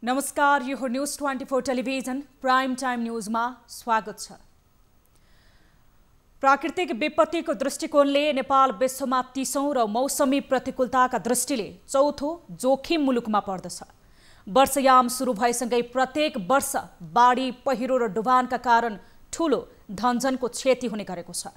नमस्कार, यो हो न्यूज 24 टेलिभिजन प्राइम टाइम न्यूजमा स्वागत छ। प्राकृतिक विपत्तिको दृष्टिकोणले नेपाल विश्वमा 30औं र मौसमी प्रतिकूलताका दृष्टिले चौथो जोखिम मुलुकमा पर्दछ। वर्षयाम सुरु भएसँगै प्रत्येक वर्ष बाढी, पहिरो र डुबानका कारण ठूलो धनजनको क्षति हुने गरेको छ।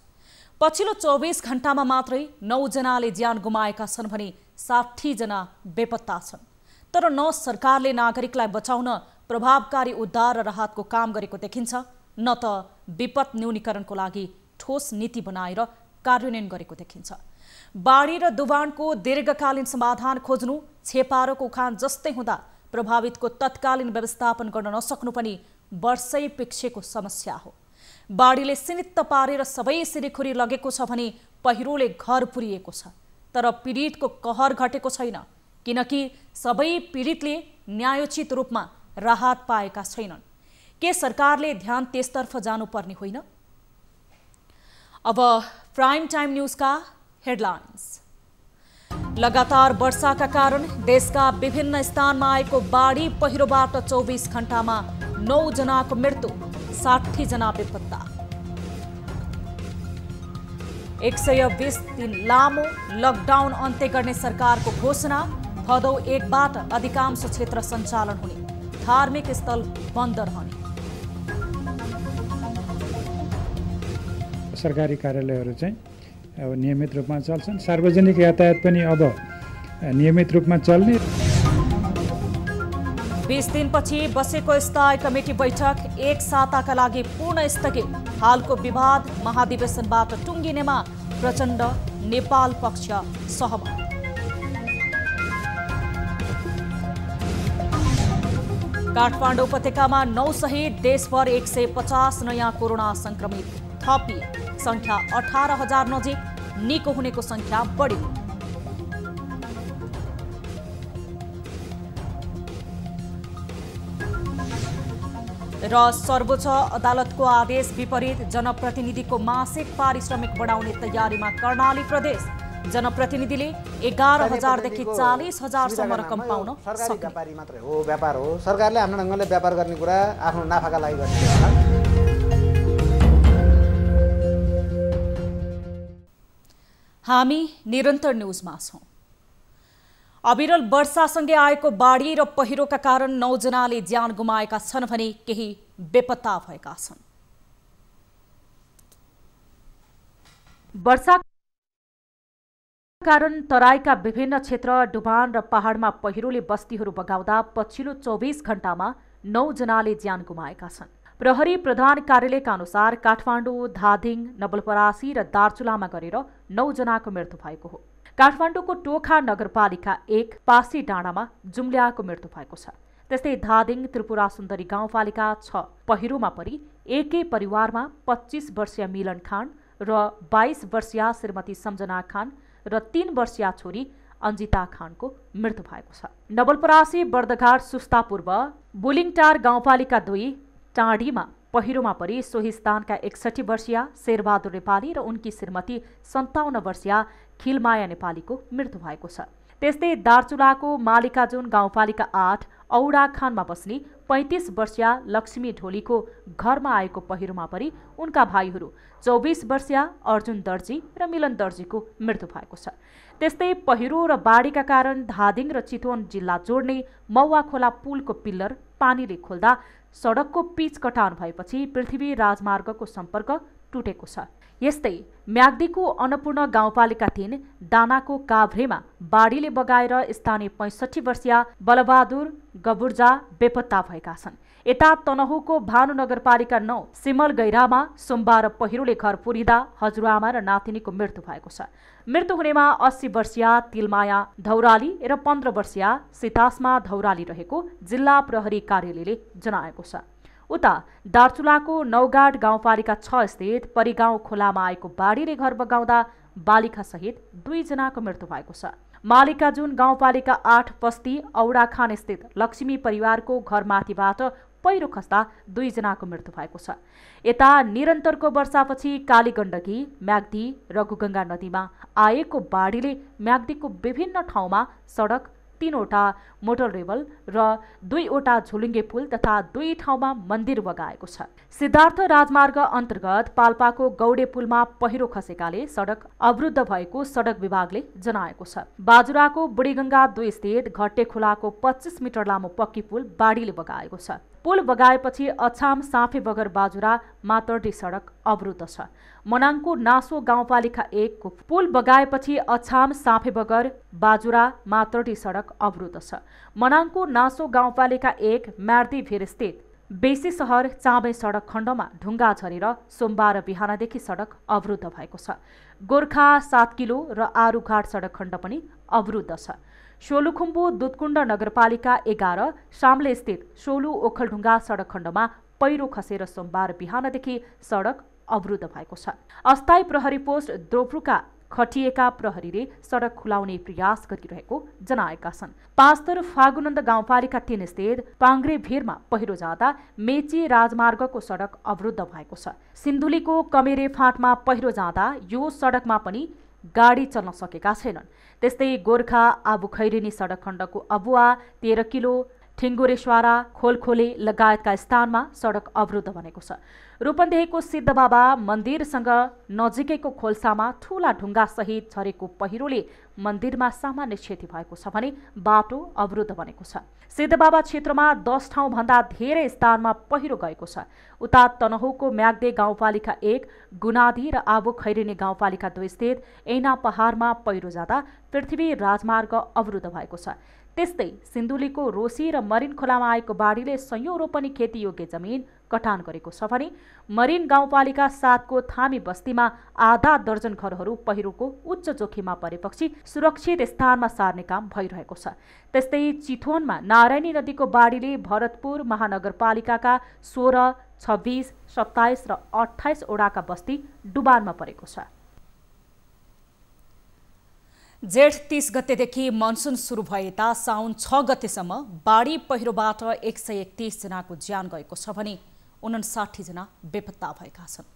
पछिल्लो 24 घण्टामा मात्रै 9 जनाले ज्यान गुमाएका छन् भने 60 जना बेपत्ता छन्। तर न सरकारले नागरिकलाई बचाउन प्रभावकारी उद्धार र राहतको काम गरेको देखिन्छ, न त विपद न्यूनीकरणको लागि ठोस नीति बनाएर कार्यान्वयन गरेको देखिन्छ। बाढी र डुबानको दीर्घकालीन समाधान खोज्नु छेपारोको उखान जस्तै हुँदा प्रभावितको तत्कालीन व्यवस्थापन गर्न नसक्नु पनि वर्षै पिछेको समस्या हो। बाढीले सिनित्त पारेर सबै सिरिखुरी लगेको छ भने पहिरोले घर पुरिएको छ, तर पीडितको कहर घटेको छैन, किनकि सबै पीडितले न्यायोचित रूपमा राहत पाएका छैनन्। के सरकारले ध्यान त्यसतर्फ जानुपर्ने होइन? अब प्राइम टाइम न्यूजका हेडलाइन्स। लगातार वर्षाका कारण देशका विभिन्न स्थानमा आएको बाढी पहिरोबाट 24 घण्टामा 9 जनाको मृत्यु, 60 जना बेपत्ता। 120 दिन लामो लकडाउन अन्त्य गर्ने सरकारको घोषणा। भदौ 1बाट अधिकांश क्षेत्र सञ्चालन हुने, धार्मिक स्थल बन्द रहने। सरकारी कार्यालयहरू चाहिँ अब नियमित रूपमा चल्छन्। सार्वजनिक यातायात पनि अब नियमित रूपमा चल्ने। 20 दिनपछि बसेको स्थायी कमिटी बैठक एक साताका लागि पूर्ण स्थगित। हालको विवाद महाधिवेशनबाट टुङ्गिनेमा प्रचण्ड नेपाल पक्ष सहमत। काठमाडौँ उपत्यकामा 9 सहित देशभर 150 नयाँ कोरोना संक्रमित थपिए। संख्या 18,000 नजिक, निको हुनेको संख्या बढ्यो। र सर्वोच्च अदालतको आदेश विपरीत जनप्रतिनिधिको मासिक पारिश्रमिक बढाउने तयारीमा कर्णाली प्रदेश। जनप्रतिनिधिले 11,000 देखि 40,000 सम्म रकम पाउन सक्ने। व्यापारी मात्रै हो, व्यापार हो। सरकारले आफ्नो ढङ्गले व्यापार गर्ने कुरा आफ्नो नाफाका लागि गर्ने हो। हामी निरन्तर न्यूजमा छौं। अविरल वर्षासँगै आएको बाढी र पहिरोका कारण 9 जनाले ज्यान गुमाएका छन् भने केही बेपत्ता भएका छन्। वर्षा कारण तराईका विभिन्न क्षेत्र डुबान र पहाडमा पहिरोले बस्तीहरू बगाउँदा पछिल्लो 24 घण्टामा 9 जनाले ज्यान गुमाएका छन्। प्रहरी प्रधान कार्यालयका अनुसार काठमाडौँ, धादिङ, नवलपरासी र दार्चुलामा गरेर 9 जनाको मृत्यु भएको हो। काठमाडौँको टोखा नगरपालिका 1 पासी डाँडामा जुम्ल्याको मृत्यु भएको छ। त्यस्तै धादिङ त्रिपुरा सुन्दरी गाउँपालिका 6 पहिरोमा परि एकै परिवारमा 25 वर्षीय मिलन खान र 22 वर्षीय श्रीमती सम्झना खान र 3 वर्षीय छोरी अन्जिता खानको मृत्यु भएको छ। नवलपरासी बर्दघाट सुस्ता पूर्व बुलिङटार गाउँपालिका 2 टाँडीमा पहिरोमा परि सोही स्थानका 61 वर्षीय शेरबहादुर नेपाली र उनकी श्रीमती 57 वर्षीय खिलमाया नेपालीको मृत्यु भएको छ। त्यस्तै दार्चुलाको मालिकाजुन गाउँपालिका 8 औडा खानमा बस्ने 35 वर्षीय लक्ष्मी ढोलीको घरमा आएको पहिरोमा परि उनका भाइहरू 24 वर्षीय अर्जुन दर्जी र मिलन दर्जीको मृत्यु भएको छ। त्यस्तै पहिरो र बाढीका कारण धादिङ र चितवन जिल्ला जोड्ने मौवा खोला पुलको पिल्लर पानीले खोल्दा सडकको पिच कटान भएपछि पृथ्वी राजमार्गको सम्पर्क टुटेको छ। यस्तै म्याग्दीको अन्नपूर्ण गाउँपालिका 3 दानाको काभ्रेमा बाढीले बगाएर स्थानीय 65 वर्षीय बलबहादुर गबुर्जा बेपत्ता भएका छन्। यता तनहुको भानु नगरपालिका 9 सिमल गैरामा सोमबार पहिरोले घर पुरिँदा हजुरआमा र नातिनीको मृत्यु भएको छ। मृत्यु हुनेमा 80 वर्षीय तिलमाया धौराली र 15 वर्षीय सीतास्मा धौराली रहेको जिल्ला प्रहरी कार्यालयले जनाएको छ। उता दार्चुलाको नौगाड गाउँपालिका 6 स्थित परिगाउँ खोलामा आएको बाढीले घर बगाउँदा बालिका सहित 2 जनाको मृत्यु भएको छ। मालिकाजुन गाउँपालिका 8 बस्ती औडा खान स्थित लक्ष्मी परिवारको घरमाथिबाट पहिरो खस्दा 2 जनाको मृत्यु भएको छ। यता निरन्तरको वर्षापछि कालीगण्डकी, म्याग्दी, रघुगङ्गा नदीमा आएको बाढीले म्याग्दीको विभिन्न ठाउँमा सडक 3वटा मोटर रेवल र 2वटा झुलुङ्गे पुल तथा 2 ठाउँमा मन्दिर बगाएको छ। सिद्धार्थ राजमार्ग अन्तर्गत पाल्पाको गौडे पुलमा पहिरो खसेकाले सडक अवरुद्ध भएको सडक विभागले जनाएको छ। बाजुराको बुढीगंगा 2 स्थित घट्टे खोलाको 25 मिटर लामो पक्की पुल बाढीले बगाएको छ। पुल बगाएपछि अछाम साँफे बगर बाजुरा मातर्डी सडक अवरुद्ध छ। मनाङको नासो गाउँपालिका 1 को पुल बगाएपछि अछाम साँफे बगर बाजुरा मातर्डी सडक अवरुद्ध छ। मनाङको नासो गाउँपालिका 1 म्यार्दी भेर स्थित बेसी सहर चाँबे सडक खण्डमा ढुङ्गा झरेर सोमबार बिहानदेखि सडक अवरुद्ध भएको छ। गोर्खा 7 किलो र आरुघाट सडक खण्ड पनि अवरुद्ध छ। सोलुखुम्बु दुधकुण्ड नगरपालिका 11 साम्ले स्थित सोलु ओखलढुङ्गा सडक खण्डमा पहिरो खसेर सोमबार बिहानदेखि सडक अवरुद्ध भएको छ। अस्थायी प्रहरी पोस्ट द्रोप्रुका खटिएका प्रहरीले सडक खुलाउने प्रयास गरिरहेको जनाएका छन्। पाँचथर फागुनन्द गाउँपालिका 3 स्थित पाङ्ग्रे भिरमा पहिरो जाँदा मेची राजमार्गको सडक अवरुद्ध भएको छ। सिन्धुलीको कमेरे फाँटमा पहिरो जाँदा यो सडकमा पनि गाडी चल्न सकेका छैनन्। त्यस्तै गोर्खा आबुखैरेनी सडक खण्डको अबुवा 13 किलो ठिङ्गुरेश्वारा खोलखोले लगायतका स्थानमा सडक अवरुद्ध बनेको छ। रूपन्देहीको सिद्धबाबा मन्दिरसँग नजिकैको खोल्सामा ठूला ढुङ्गा सहित झरेको पहिरोले मन्दिरमा सामान्य क्षति भएको छ भने बाटो अवरुद्ध बनेको छ। सिद्धबाबा क्षेत्रमा 10 ठाउँभन्दा धेरै स्थानमा पहिरो गएको छ। उता तनहुको म्याग्दे गाउँपालिका 1 गुनादी र आबु खैरेनी गाउँपालिका 2 स्थित ऐना पहाडमा पहिरो जाँदा पृथ्वी राजमार्ग अवरुद्ध भएको छ। त्यस्तै सिन्धुलीको रोसी र मरिन खोलामा आएको बाढीले सयौं रोपनी खेतीयोग्य जमिन कटान गरेको छ भने मरिन गाउँपालिका 7 को थामी बस्तीमा आधा दर्जन घरहरू पहिरोको उच्च जोखिममा परेपछि सुरक्षित स्थानमा सार्ने काम भइरहेको छ। त्यस्तै चितवनमा नारायणी नदीको बाढीले भरतपुर महानगरपालिकाका 16, 26, 27 र 28 वडाका बस्ती डुबानमा परेको छ। जेठ 30 गतेदेखि मनसुन सुरु भएता साउन 6 गतेसम्म बाढी पहिरोबाट 131 जनाको ज्यान गएको छ भने 59 जना बेपत्ता भएका छन्।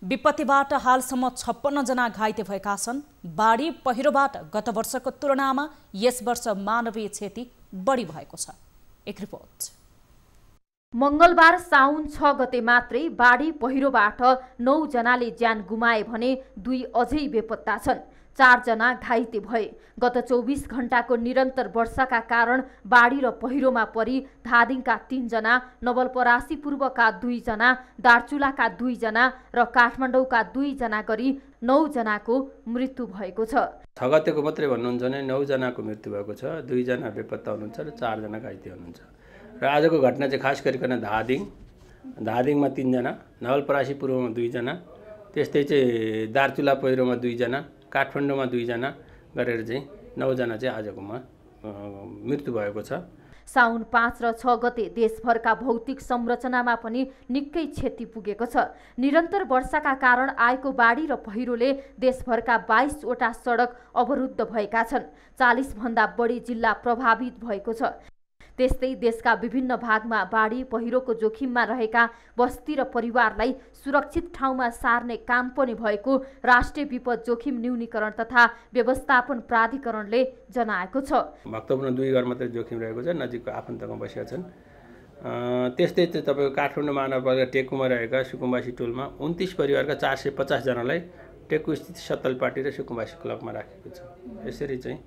विपत्तिबाट हालसम्म 56 जना घाइते भएका छन्। बाढी पहिरोबाट गत वर्षको तुलनामा यस वर्ष मानवीय क्षति बढी भएको छ। एक रिपोर्ट। मंगलबार साउन 6 गते मात्रै बाढी पहिरोबाट 9 जनाले ज्यान गुमाए भने 2 अझै बेपत्ता छन्। 4 जना घाइते भए। गत 24 घण्टाको निरन्तर वर्षाका कारण बाढी र पहिरोमा परि धादिङका 3 जना, नवलपरासी पूर्वका 2 जना, दार्चुलाका 2 जना र काठमाडौँका 2 जना गरी 9 जनाको मृत्यु भएको छ। 6 गतेको मात्रै भन्नुहुन्छ भने 9 जनाको मृत्यु भएको छ, 2 जना बेपत्ता हुनुहुन्छ र 4 जना घाइते हुनुहुन्छ। र आजको घटना चाहिँ खास गरिकन धादिङमा 3 जना, नवलपरासी पूर्वमा 2 जना, त्यस्तै चाहिँ दार्चुला पहिरोमा 2 जना, काठमाडौँमा 2 जना गरेर चाहिँ 9 जना चाहिँ आजकोमा मृत्यु भएको छ। साउन 5 र 6 गते देशभरका भौतिक संरचनामा पनि निकै क्षति पुगेको छ। निरन्तर वर्षाका कारण आएको बाढी र पहिरोले देशभरका 22 वटा सडक अवरुद्ध भएका छन्। 40 भन्दा बढी जिल्ला प्रभावित भएको छ। त्यस्तै देशका विभिन्न भागमा बाढी पहिरोको जोखिममा रहेका बस्ती र परिवारलाई सुरक्षित ठाउँमा सार्ने काम पनि भएको राष्ट्रिय विपद जोखिम न्यूनीकरण तथा व्यवस्थापन प्राधिकरणले जनाएको छ। भक्तपुरमा 2 घर मात्रै जोखिम रहेको छ, नजिकको आफन्तमा बसेका छन्। त्यस्तै चाहिँ तपाईँको काठमाडौँ महानगरपालिका टेकुमा रहेका सुकुम्बासी टोलमा 29 परिवारका 450 जनालाई टेकु स्थित सत्तलपाटी र सुकुम्बासी क्लबमा राखेको छ। यसरी चाहिँ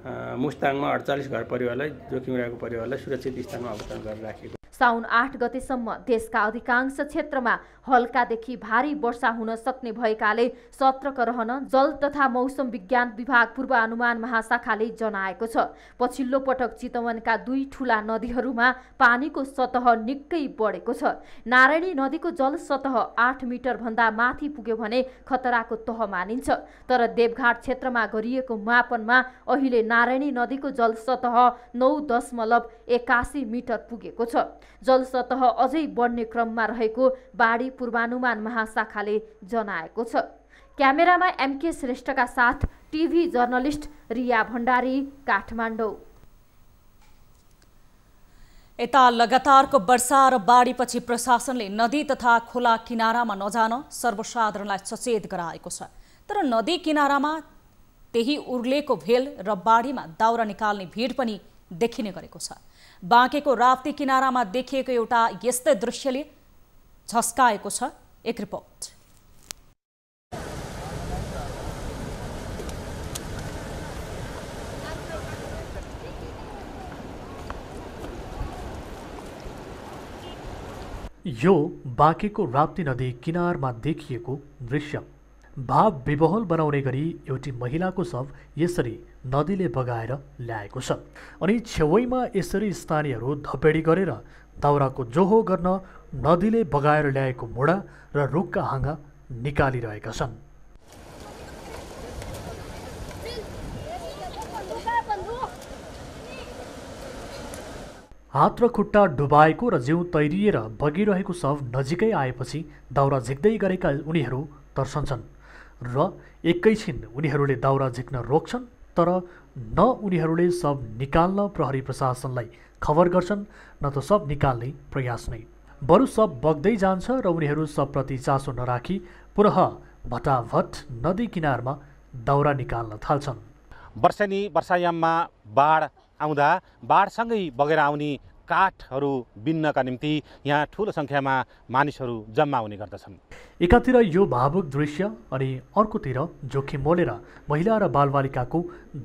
मुस्ताङमा 48 घर परिवारलाई जोखिम रहेको परिवारलाई सुरक्षित स्थानमा अवस्थान गरेर राखिएको। साउन 8 गतेसम्म देशका अधिकांश क्षेत्रमा हल्कादेखि भारी वर्षा हुन सक्ने भएकाले सतर्क रहन जल तथा मौसम विज्ञान विभाग पूर्वानुमान महाशाखाले जनाएको छ। पछिल्लो पटक चितवनका 2 ठूला नदीहरूमा पानीको सतह निकै बढेको छ। नारायणी नदीको जल सतह 8 मिटर भन्दा माथि पुग्यो भने खतराको तह मानिन्छ। तर देवघाट क्षेत्रमा गरिएको मापनमा अहिले नारायणी नदीको जल सतह 9.81 मिटर पुगेको छ। जल सतह अझै बढ्ने क्रममा रहेको बाढी पूर्वानुमान महाशाखाले जनाएको छ। क्यामेरामा एमके श्रेष्ठका साथ टिभी जर्नलिस्ट रिया भण्डारी, काठमाडौँ। यता लगातारको वर्षा र बाढीपछि प्रशासनले नदी तथा खोला किनारामा नजान सर्वसाधारणलाई सचेत गराएको छ। तर नदी किनारामा त्यही उर्लेको भेल र बाढीमा दाउरा निकाल्ने भिड पनि देखिने गरेको छ। बाँकेको राप्ती किनारामा देखिएको एउटा यस्तै दृश्यले झस्काएको छ। एक रिपोर्ट। यो बाँकेको राप्ती नदी किनारमा देखिएको दृश्य। भाव विवहल बनाउने गरी एउटी महिलाको शव यसरी नदीले बगाएर ल्याएको छ अनि छेउैमा यसरी स्थानीयहरू धपेडी गरेर दाउराको जोहो गर्न नदीले बगाएर ल्याएको मुढा र रुखका हाँगा निकालिरहेका छन्। हात र खुट्टा डुबाएको र जिउ तैरिएर बगिरहेको शव नजिकै आएपछि दाउरा झिक्दै गरेका उनीहरू तर्सन्छन् र एकैछिन उनीहरूले दाउरा झिक्न रोक्छन्, तर न उनीहरूले शव निकाल्न प्रहरी प्रशासनलाई खबर गर्छन् न त शव निकाल्ने प्रयास नै। बरु शव बग्दै जान्छ र उनीहरू शवप्रति चासो नराखी पुनः भटाभट नदी किनारमा दाउरा निकाल्न थाल्छन्। वर्षेनी वर्षायाममा बाढ आउँदा बाढसँगै बगेर आउने काठहरू बिन्नका निम्ति यहाँ ठुलो सङ्ख्यामा मानिसहरू जम्मा हुने गर्दछन्। एकातिर यो भावुक दृश्य अनि अर्कोतिर जोखिम मोलेर महिला र बालबालिकाको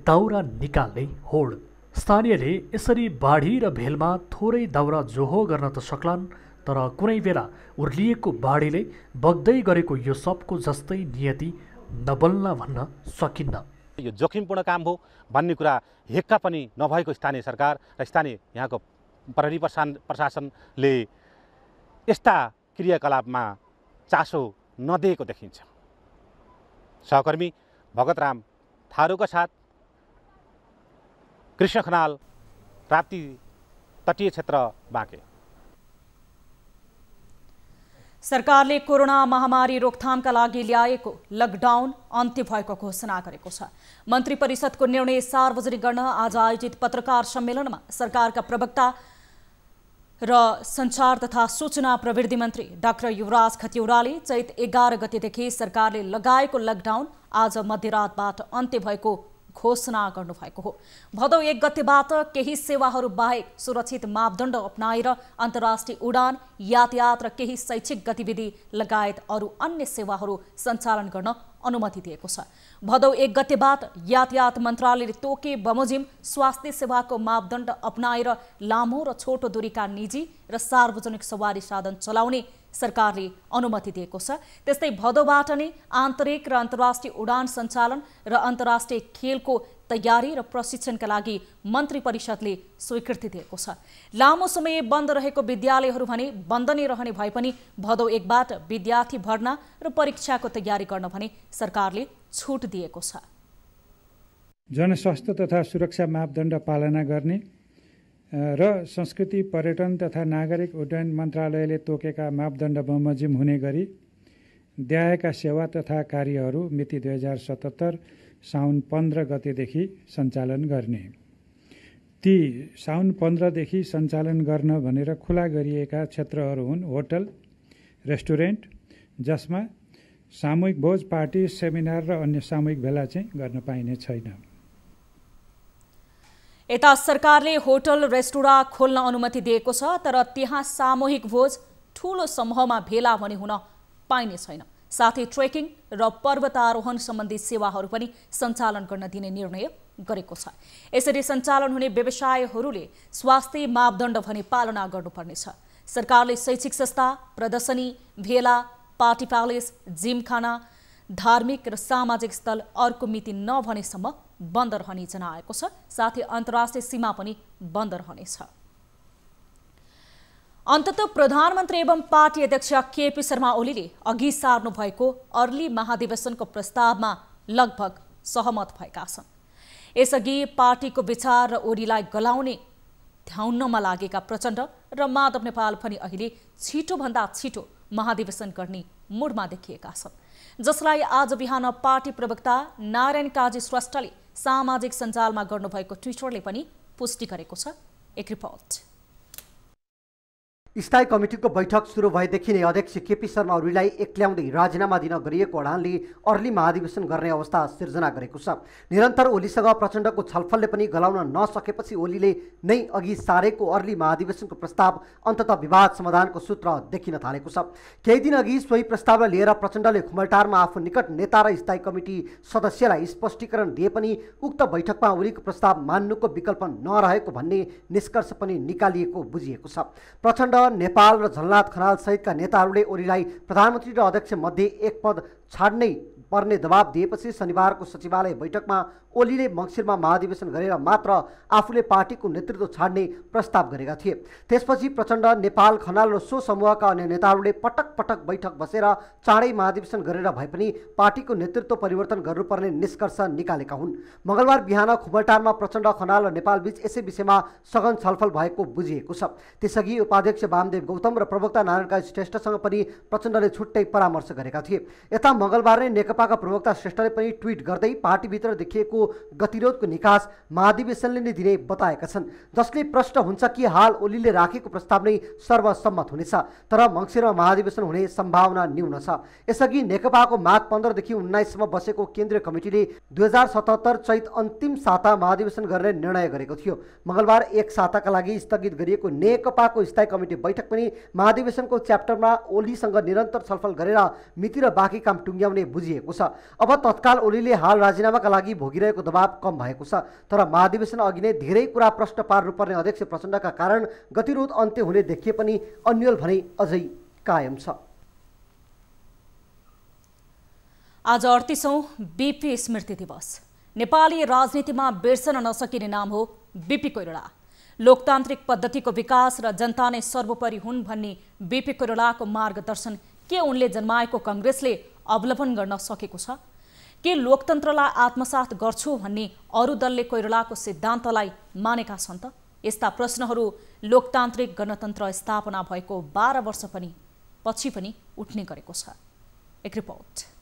दाउरा निकाल्ने होड। स्थानीयले यसरी बाढी र भेलमा थोरै दाउरा जोहो गर्न त सक्लान्, तर कुनै बेला उर्लिएको बाढीले बग्दै गरेको यो सबको जस्तै नियति नबल्न भन्न सकिन्न। यो जोखिमपूर्ण काम हो भन्ने कुरा हेक्का पनि नभएको स्थानीय सरकार र स्थानीय यहाँको प्रहरी प्रशासनले यस्ता क्रियाकलापमा चासो नदिएको देखिन्छ। सहकर्मी भगतराम थारूका साथ कृष्ण खनाल, राप्ती तटीय क्षेत्र, बाँके। सरकारले कोरोना महामारी रोकथामका लागि ल्याएको लकडाउन अन्त्य भएको घोषणा गरेको छ। मन्त्री परिषदको निर्णय सार्वजनिक गर्न आज आयोजित पत्रकार सम्मेलनमा सरकारका प्रवक्ता र सञ्चार तथा सूचना प्रविधि मन्त्री डाक्टर युवराज खतिवड़ाले चैत 11 गतेदेखि सरकारले लगाएको लकडाउन आज मध्यरातबाट अन्त्य भएको घोषणा गर्नुभएको हो। भदौ 1 गतेबाट केही सेवाहरू बाहेक सुरक्षित मापदण्ड अपनाएर अन्तर्राष्ट्रिय उडान, यातायात र केही शैक्षिक गतिविधि लगायत अरू अन्य सेवाहरू सञ्चालन गर्न अनुमति दिएको छ। भदौ 1 गतेबाट यातायात मन्त्रालयले तोके बमोजिम स्वास्थ्य सेवाको मापदण्ड अपनाएर लामो र छोटो दूरीका निजी र सार्वजनिक सवारी साधन चलाउने सरकारले अनुमति दिएको छ। त्यस्तै भदौबाट नै आन्तरिक र अन्तर्राष्ट्रिय उडान सञ्चालन र अन्तर्राष्ट्रिय खेलको तयारी र प्रशिक्षणका लागि मन्त्री परिषदले स्वीकृति दिएको छ। लामो समय बन्द रहेको विद्यालयहरू भने बन्द नै रहने भए पनि भदौ 1 बाट विद्यार्थी भर्ना र परीक्षाको तयारी गर्न भने सरकारले छुट दिएको छ। जनस्वास्थ्य तथा सुरक्षा मापदण्ड पालना गर्ने र संस्कृति, पर्यटन तथा नागरिक उड्डयन मन्त्रालयले तोकेका मापदण्ड बमोजिम हुने गरी देहायका सेवा तथा कार्यहरू मिति 2077 साउन 15 गतेदेखि सञ्चालन गर्ने। ती साउन 15 देखि सञ्चालन गर्न भनेर खुला गरिएका क्षेत्रहरू हुन् होटल, रेस्टुरेन्ट, जसमा सामूहिक भोज, पार्टी, सेमिनार र अन्य सामूहिक भेला चाहिँ गर्न पाइने छैन। यता सरकारले होटल, रेस्टुरेन्ट खोल्न अनुमति दिएको छ, तर त्यहाँ सामूहिक भोज, ठूलो समूहमा भेला भने हुन पाइने छैन। साथै ट्रेकिङ र पर्वतारोहण सम्बन्धी सेवाहरू पनि सञ्चालन गर्न दिने निर्णय गरेको छ। यसरी सञ्चालन हुने व्यवसायहरूले स्वास्थ्य मापदण्ड भने पालना गर्नुपर्नेछ। सरकारले शैक्षिक संस्था, प्रदर्शनी, भेला, पार्टी प्यालेस, जिमखाना, धार्मिक र सामाजिक स्थल अर्को मिति नभनेसम्म बन्द रहने जनाएको छ। साथै अन्तर्राष्ट्रिय सीमा पनि बन्द रहनेछ। अन्ततः प्रधानमन्त्री एवं पार्टी अध्यक्ष केपी शर्मा ओलीले अघि सार्नु भएको अर्ली महाधिवेशनको प्रस्तावमा लगभग सहमत भएका छन्। यसअघि पार्टीको विचार र ओलीलाई गलाउने ध्याउनमा लागेका प्रचण्ड र माधव नेपाल पनि अहिले छिटोभन्दा छिटो महाधिवेशन गर्ने मुडमा देखिएका छन्, जसलाई आज बिहान पार्टी प्रवक्ता नारायण काजी श्रेष्ठले सामाजिक सञ्जालमा गर्नुभएको ट्विटरले पनि पुष्टि गरेको छ। एक रिपोर्ट। स्थायी कमिटीको बैठक सुरु भएदेखि नै अध्यक्ष केपी शर्मा ओलीलाई एक्ल्याउँदै राजीनामा दिन गरिएको अडानले अर्ली महाधिवेशन गर्ने अवस्था सिर्जना गरेको छ। निरन्तर ओलीसँग प्रचण्डको छलफलले पनि गलाउन नसकेपछि ओलीले नै अघि सारेको अर्ली महाधिवेशनको प्रस्ताव अन्ततः विवाद समाधानको सूत्र देखिन थालेको छ। केही दिन अघि सोही प्रस्तावलाई लिएर प्रचण्डले खुमलटारमा आफू निकट नेता र स्थायी कमिटी सदस्यलाई स्पष्टीकरण दिए पनि उक्त बैठकमा ओलीको प्रस्ताव मान्नुको विकल्प नरहेको भन्ने निष्कर्ष पनि निकालिएको बुझिएको छ। प्रचण्ड, नेपाल र झलनाथ खनाल सहितका नेताहरूले ओलीलाई प्रधानमन्त्री र अध्यक्ष मध्ये एक पद छाड्नै पर्ने दबाब दिएपछि शनिबारको सचिवालय बैठकमा ओलीले मङ्सिरमा महाधिवेशन गरेर मात्र आफूले पार्टीको नेतृत्व छाड्ने प्रस्ताव गरेका थिए। त्यसपछि प्रचण्ड, नेपाल, खनाल र सो समूहका अन्य नेताहरूले पटक पटक बैठक बसेर चाँडै महाधिवेशन गरेर भए पनि पार्टीको नेतृत्व परिवर्तन गर्नुपर्ने निष्कर्ष निकालेका हुन्। मङ्गलबार बिहान खुमलटारमा प्रचण्ड, खनाल र नेपालबीच यसै विषयमा सघन छलफल भएको बुझिएको छ। त्यसअघि उपाध्यक्ष वामदेव गौतम र प्रवक्ता नारायण श्रेष्ठसँग पनि प्रचण्डले छुट्टै परामर्श गरेका थिए। यता मङ्गलबार नै नेकपाका प्रवक्ता श्रेष्ठले पनि ट्विट गर्दै पार्टीभित्र देखिएको गतिरोधको निकास महाधिवेशनले नै दिने बताएका छन्, जसले प्रश्न हुन्छ कि हाल ओलीले राखेको प्रस्ताव नै सर्वसम्मत हुनेछ, तर मङ्सिरमा महाधिवेशन हुने सम्भावना न्यून छ। यसअघि नेकपाको माघ 15 देखि 19 सम्म बसेको केन्द्रीय कमिटीले 2077 चैत अन्तिम साता महाधिवेशन गर्ने निर्णय गरेको थियो। मङ्गलबार एक साताका लागि स्थगित गरिएको नेकपाको स्थायी कमिटी बैठक पनि महाधिवेशनको च्याप्टरमा ओलीसँग निरन्तर छलफल गरेर मिति र बाँकी काम टुङ्ग्याउने बुझिएको छ। अब तत्काल ओलीले हाल राजीनामाका लागि भोगिरहेको दबाव कम भएको छ, तर महाधिवेशन अघि नै धेरै कुरा प्रश्न पार्नुपर्ने अध्यक्ष प्रचण्डका कारण गतिरोध अन्त्य हुने देखिए पनि अन्यल भने अझै कायम छ। आज 38औं बीपी स्मृति दिवस। नेपाली राजनीतिमा बिर्सन नसकिने नाम हो बीपी कोइराला। लोकतान्त्रिक पद्धतिको विकास र जनता नै सर्वोपरि हुन् भन्ने बीपी कोइरालाको मार्गदर्शन के उनले जन्माएको कांग्रेसले अवलोकन गर्न सकेको छ? के लोकतन्त्रलाई आत्मसात गर्छु भन्ने अरू दलले कोइरालाको सिद्धान्तलाई मानेका छन् त? यस्ता प्रश्नहरू लोकतान्त्रिक गणतन्त्र स्थापना भएको 12 वर्ष पछि पनि उठ्ने गरेको छ। एक रिपोर्ट।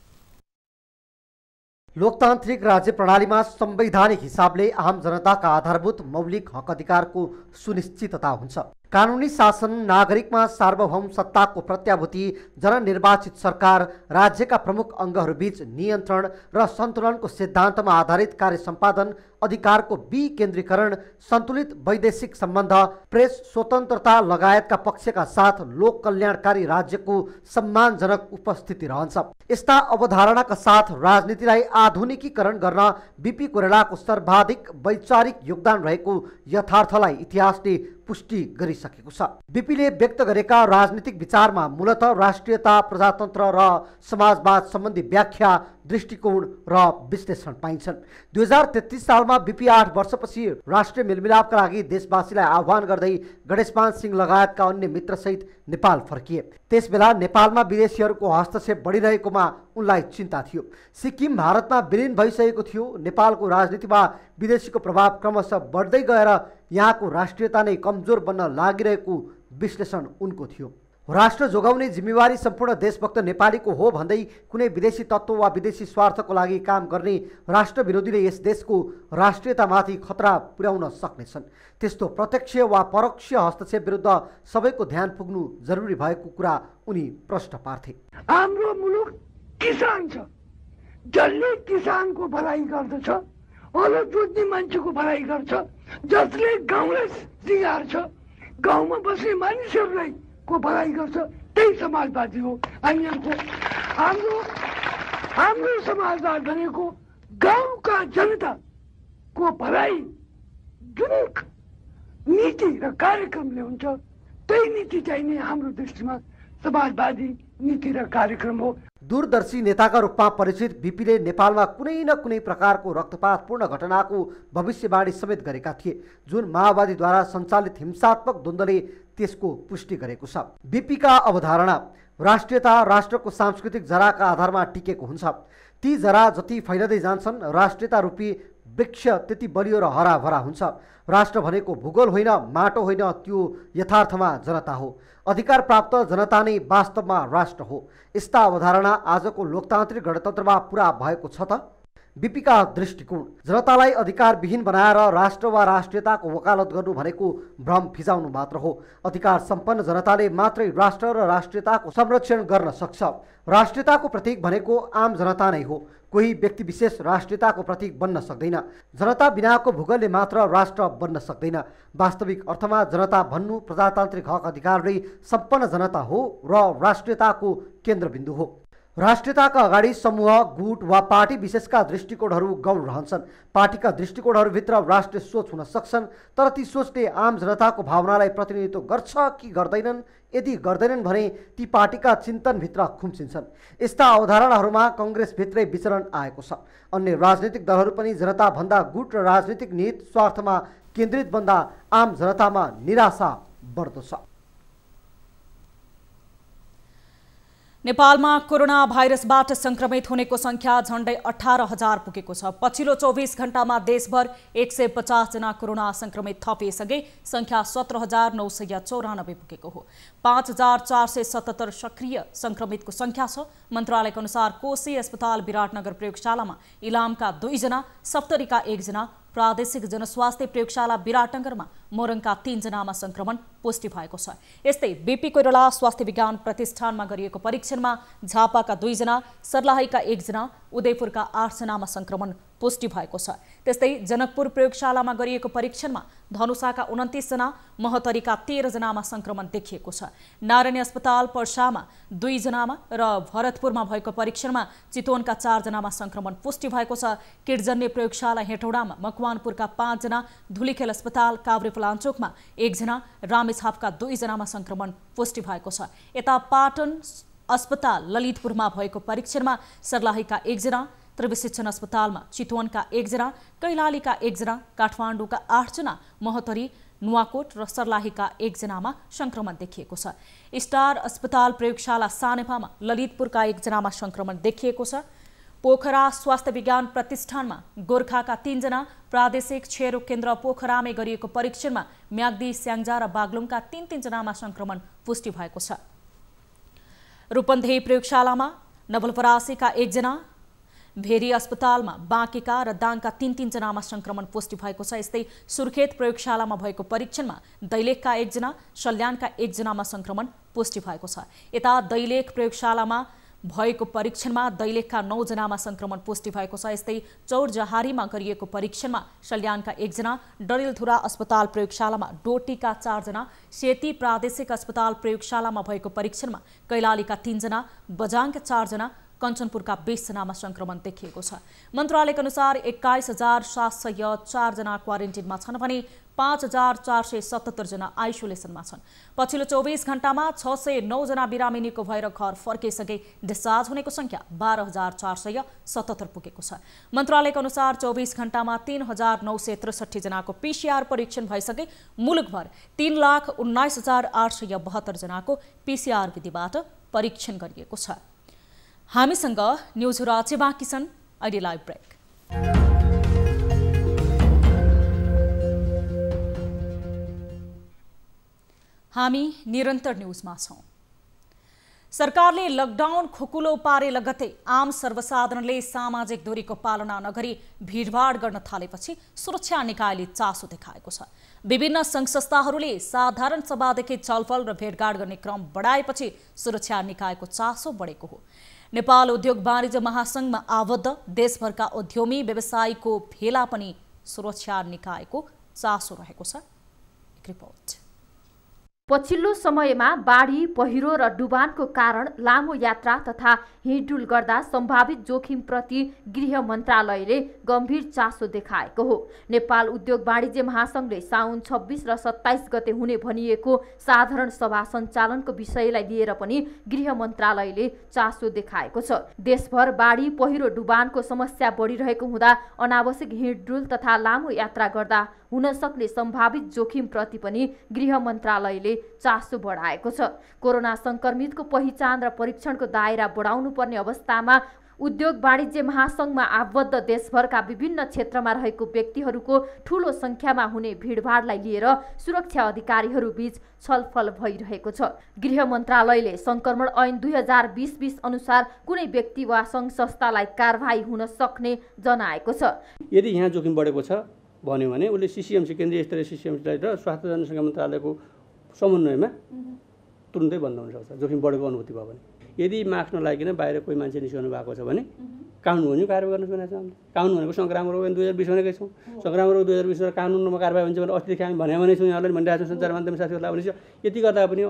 लोकतान्त्रिक राज्य प्रणालीमा संवैधानिक हिसाबले आम जनताका आधारभूत मौलिक हक अधिकारको सुनिश्चितता हुन्छ। कानुनी शासन, नागरिकमा सार्वभौम सत्ताको प्रत्याभूति, जननिर्वाचित सरकार, राज्यका प्रमुख अङ्गहरूबीच नियन्त्रण र सन्तुलनको सिद्धान्तमा आधारित कार्य सम्पादन, अधिकारको विकेन्द्रीकरण, सन्तुलित वैदेशिक सम्बन्ध, प्रेस स्वतन्त्रता लगायतका पक्षका साथ लोक कल्याणकारी राज्यको सम्मानजनक उपस्थिति रहन्छ। यस्ता अवधारणाका साथ राजनीतिलाई आधुनिकीकरण गर्न बीपी कोइरालाको सर्वाधिक वैचारिक योगदान रहेको यथार्थलाई इतिहासले पुष्टि गरिसकेको छ। बीपीले व्यक्त गरेका राजनीतिक विचारमा मूलतः राष्ट्रियता, प्रजातन्त्र र समाजवाद सम्बन्धी व्याख्या, दृष्टिकोण र विश्लेषण पाइन्छन्। 2033 सालमा बीपी 8 वर्षपछि राष्ट्रिय मेलमिलापका लागि देशवासीलाई आह्वान गर्दै गणेशमान सिंह लगायतका अन्य मित्रसहित नेपाल फर्किए। त्यसबेला नेपालमा विदेशीहरूको हस्तक्षेप बढिरहेकोमा उनलाई चिन्ता थियो। सिक्किम भारतमा विलिन भइसकेको थियो। नेपालको राजनीतिमा विदेशीको प्रभाव क्रमशः बढ्दै गएर यहाँको राष्ट्रियता नै कमजोर बन्न लागिरहेको विश्लेषण उनको थियो। राष्ट्र जोगाउने जिम्मेवारी सम्पूर्ण देशभक्त नेपालीको हो भन्दै कुनै विदेशी तत्त्व वा विदेशी स्वार्थको लागि काम गर्ने राष्ट्र विरोधीले यस देशको राष्ट्रियतामाथि खतरा पुर्याउन सक्नेछन्। त्यस्तो प्रत्यक्ष वा परोक्ष हस्तक्षेप विरुद्ध सबैको ध्यान पुग्नु जरुरी भएको कुरा उनी प्रश्न पार्थे। हाम्रो मुलुक किसान छ, जसले किसानको भलाइ गर्दछ, हलो जोत्ने मान्छेको भलाइ गर्छ, जसले गाउँलाई सिँगार्छ, गाउँमा बस्ने मानिसहरूलाई को भलाइ गर्छ, त्यही समाजवादी हो। हाम्रो समाजवाद भनेको गाउँका जनताको भलाइ जुन नीति र कार्यक्रमले हुन्छ, त्यही नीति चाहिँ नै हाम्रो दृष्टिमा समाजवादी नीति र कार्यक्रम हो। दूरदर्शी नेताका रूपमा परिचित बीपीले नेपालमा कुनै न कुनै प्रकारको रक्तपातपूर्ण घटनाको भविष्यवाणी समेत गरेका थिए, जुन माओवादीद्वारा सञ्चालित हिंसात्मक द्वन्द्वले त्यसको पुष्टि गरेको छ। बीपीका अवधारणा राष्ट्रियता राष्ट्रको सांस्कृतिक जराका आधारमा टिकेको हुन्छ। ती जरा जति फैलदै जान्छन्, राष्ट्रियता रूपी वृक्ष त्यति बलियो र हराभरा हुन्छ। राष्ट्र भनेको भूगोल होइन, माटो होइन, त्यो यथार्थमा जनता हो। अधिकार प्राप्त जनता नै वास्तवमा राष्ट्र हो। यस्ता अवधारणा आजको लोकतान्त्रिक गणतन्त्रमा पुरा भएको छ त? बीपीका दृष्टिकोण जनतालाई अधिकारविहीन बनाएर राष्ट्र वा राष्ट्रियताको वकालत गर्नु भनेको भ्रम फिजाउनु मात्र हो। अधिकार सम्पन्न जनताले मात्रै राष्ट्र र राष्ट्रियताको संरक्षण गर्न सक्छ। राष्ट्रियताको प्रतीक भनेको आम जनता नै हो। कोही व्यक्ति विशेष राष्ट्रियताको प्रतीक बन्न सक्दैन। जनता बिनाको भूगोलले मात्र राष्ट्र बन्न सक्दैन। वास्तविक अर्थमा जनता भन्नु प्रजातान्त्रिक हक अधिकारले सम्पन्न जनता हो र राष्ट्रियताको केन्द्रबिन्दु हो। राष्ट्रियताका अगाडि समूह, गुट वा पार्टी विशेषका दृष्टिकोणहरू गौण रहन्छन्। पार्टीका दृष्टिकोणहरूभित्र राष्ट्रिय सोच हुन सक्छन्, तर ती सोचले आम जनताको भावनालाई प्रतिनिधित्व गर्छ कि गर्दैनन्? यदि गर्दैनन् भने ती पार्टीका चिन्तनभित्र खुम्चिन्छन्। यस्ता अवधारणाहरूमा कङ्ग्रेसभित्रै विचरण आएको छ। अन्य राजनीतिक दलहरू पनि जनताभन्दा गुट र राजनीतिक निहित स्वार्थमा केन्द्रित बन्दा आम जनतामा निराशा बढ्दो छ। नेपालमा कोरोना भाइरसबाट संक्रमित हुनेको संख्या झण्डै 18,000 पुगेको छ। पछिल्लो 24 घण्टामा देशभर 150 जना कोरोना संक्रमित थपिएसँगै संख्या 17,994 पुगेको हो। 5,477 सक्रिय संक्रमितको संख्या छ। मन्त्रालयका अनुसार कोशी अस्पताल विराटनगर प्रयोगशालामा इलामका 2 जना, सप्तरीका 1 जना, प्रादेशिक जनस्वास्थ्य प्रयोगशाला विराटनगरमा मोरङका 3 जनामा संक्रमण पुष्टि भएको छ। यस्तै बीपी कोइराला स्वास्थ्य विज्ञान प्रतिष्ठानमा गरिएको परीक्षणमा झापाका 2 जना, सर्लाहीका 1 जना, उदयपुरका 8 जनामा संक्रमण पुष्टि भएको छ। त्यस्तै जनकपुर प्रयोगशालामा गरिएको परीक्षणमा धनुषाका 29 जना, महोत्तरीका 13 जनामा संक्रमण देखिएको छ। नारायणी अस्पताल पर्सामा 2 जनामा र भरतपुरमा भएको परीक्षणमा चितवनका 4 जनामा संक्रमण पुष्टि भएको छ। किडजन्य प्रयोगशाला हेटौडामा मकवानपुरका 5 जना, धुलीखेल अस्पताल काभ्रेपलाञ्चोकमा 1 जना, रामेछापका 2 जनामा संक्रमण पुष्टि भएको छ। यता पाटन अस्पताल ललितपुरमा भएको परीक्षणमा सर्लाहीका 1 जना, त्रिविशिक्षण अस्पतालमा चितवनका 1 जना, कैलालीका 1 जना, काठमाडौँका 8 जना, महोत्तरी, नुवाकोट र सर्लाहीका 1 जनामा संक्रमण देखिएको छ। स्टार अस्पताल प्रयोगशाला सानेपामा ललितपुरका 1 जनामा संक्रमण देखिएको छ। पोखरा स्वास्थ्य विज्ञान प्रतिष्ठानमा गोर्खाका 3 जना, प्रादेशिक क्षयरोग केन्द्र पोखरामै गरिएको परीक्षणमा म्याग्दी, स्याङ्जा र बागलुङका 3 जनामा संक्रमण पुष्टि भएको छ। रूपन्देही प्रयोगशालामा नवलपरासीका 1 जना, भेरी अस्पतालमा बाँकेका र दाङका 3 जनामा संक्रमण पुष्टि भएको छ। यस्तै सुर्खेत प्रयोगशालामा भएको परीक्षणमा दैलेखका 1 जना, सल्यानका 1 जनामा संक्रमण पुष्टि भएको छ। यता दैलेख प्रयोगशालामा भएको परीक्षणमा दैलेखका 9 जनामा संक्रमण पुष्टि भएको छ। यस्तै चौरजहारीमा गरिएको परीक्षणमा सल्यानका 1 जना, डडेलधुरा अस्पताल प्रयोगशालामा डोटीका 4 जना, सेती प्रादेशिक अस्पताल प्रयोगशालामा भएको परीक्षणमा कैलालीका 3 जना, बझाङका 4 जना, कञ्चनपुरका 20 जनामा संक्रमण देखिएको छ। मन्त्रालयका अनुसार 21,704 जना क्वारेन्टिनमा छन् भने 5,477 जना आइसोलेसनमा छन्। पछिल्लो 24 घण्टामा 609 जना बिरामिनीको भएर घर फर्केसँगै डिस्चार्ज हुनेको संख्या 12,477 पुगेको छ। मन्त्रालयका अनुसार 24 घण्टामा 3,963 जनाको पीसीआर परीक्षण भइसके मुलुकभर 3,19,872 जनाको पीसीआर विधिबाट परीक्षण गरिएको छ। हामीसँग न्युजहरू अझै बाँकी छन्। अहिले लाइभ ब्रेक। हामी निरन्तर न्युजमा छौं। सरकारले लकडाउन खुकुलो पारे लगत्तै आम सर्वसाधारणले सामाजिक दूरीको पालना नगरी भिडभाड गर्न थालेपछि सुरक्षा निकायले चासो देखाएको छ। विभिन्न सङ्घ संस्थाहरूले साधारण सभादेखि छलफल र भेटघाट गर्ने क्रम बढाएपछि सुरक्षा निकायको चासो बढेको हो। नेपाल उद्योग वाणिज्य महासंघमा आबद्ध देशभरका उद्यमी व्यवसायीको भेला पनि सुरक्षा निकायको चासो रहेको छ। एक रिपोर्ट। पछिल्लो समयमा बाढी, पहिरो र डुबानको कारण लामो यात्रा तथा हिँडडुल गर्दा सम्भावित जोखिमप्रति गृह मन्त्रालयले गम्भीर चासो देखाएको हो। नेपाल उद्योग वाणिज्य महासंघले साउन 26 र 27 गते हुने भनिएको साधारण सभा सञ्चालनको विषयलाई लिएर पनि गृह मन्त्रालयले चासो देखाएको छ। देशभर बाढी, पहिरो, डुबानको समस्या बढिरहेको हुँदा अनावश्यक हिँडडुल तथा लामो यात्रा गर्दा हुन सक्ने सम्भावित जोखिमप्रति पनि गृह मन्त्रालयले चासो बढाएको छ। कोरोना संक्रमितको पहिचान र परीक्षणको दायरा बढाउनु पर्ने अवस्थामा उद्योग वाणिज्य महासंघमा आबद्ध देशभरका विभिन्न क्षेत्रमा रहेको व्यक्तिहरूको ठूलो संख्यामा हुने भिडभाडलाई लिएर सुरक्षा अधिकारीहरू बीच छलफल भइरहेको छ। गृह मन्त्रालयले संक्रमण ऐन 2020 अनुसार कुनै व्यक्ति वा संघ संस्थालाई कारबाही हुन सक्ने जनाएको छ। यदि यहाँ जोखिम बढेको छ भन्यो भने उसले सीसीएमसी केन्द्रीय स्तरीय सीसीएमसीलाई र स्वास्थ्य जनसङ्ख्या मन्त्रालयको समन्वयमा तुरुन्तै बन्द हुन सक्छ जोखिम बढेको अनुभूति भयो भने। यदि मास्क नलागिकन बाहिर कोही मान्छे निस्कनु भएको छ भने कानुन भन्यो कारबाही गर्न सुनेको छ हामीले। कानुन भनेको संक्रामक रोग 2020 भनेकै छौँ। संक्रामक रोग 2020 मा कानुनमा कारबाही हुन्छ भने अस्तिदेखि हामी भने छौँ, यहाँलाई भनिरहेको छौँ, सञ्चार माध्यम साथीहरूलाई भनेपछि यति गर्दा पनि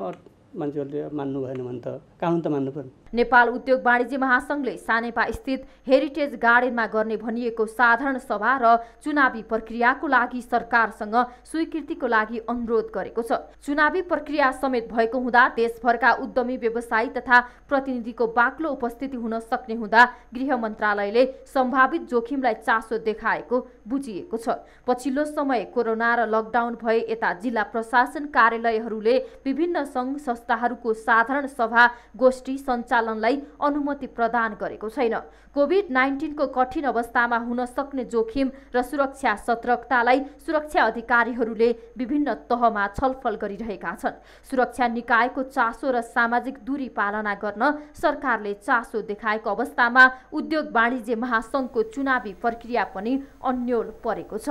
मान्छेहरूले मान्नु भएन भने त कानुन त मान्नु पर्यो। नेपाल उद्योग वाणिज्य महासंघले सानेपा स्थित हेरिटेज गार्डनमा गर्ने भनिएको साधारण सभा र चुनावी प्रक्रियाको लागि सरकारसँग स्वीकृतिको लागि अनुरोध गरेको छ। चुनावी प्रक्रिया समेत भएको हुँदा देशभरका उद्यमी व्यवसायी तथा प्रतिनिधिको बाक्लो उपस्थिति हुन सक्ने हुँदा गृह मन्त्रालयले सम्भावित जोखिमलाई चासो देखाएको बुझिएको छ। पछिल्लो समय कोरोना र लकडाउन भए यता जिल्ला प्रशासन कार्यालयहरूले विभिन्न सङ्घ संस्थाहरूको साधारण सभा गोष्ठी सञ्चालनलाई अनुमति प्रदान गरेको छैन। कोभिड-19 को कठिन अवस्थामा हुन सक्ने जोखिम र सुरक्षा सतर्कतालाई सुरक्षा अधिकारीहरूले विभिन्न तहमा छलफल गरिरहेका छन्। सुरक्षा निकायको चासो र सामाजिक दूरी पालना गर्न सरकारले चासो देखाएको अवस्थामा उद्योग वाणिज्य महासंघको चुनावी प्रक्रिया पनि अन्यल परेको छ।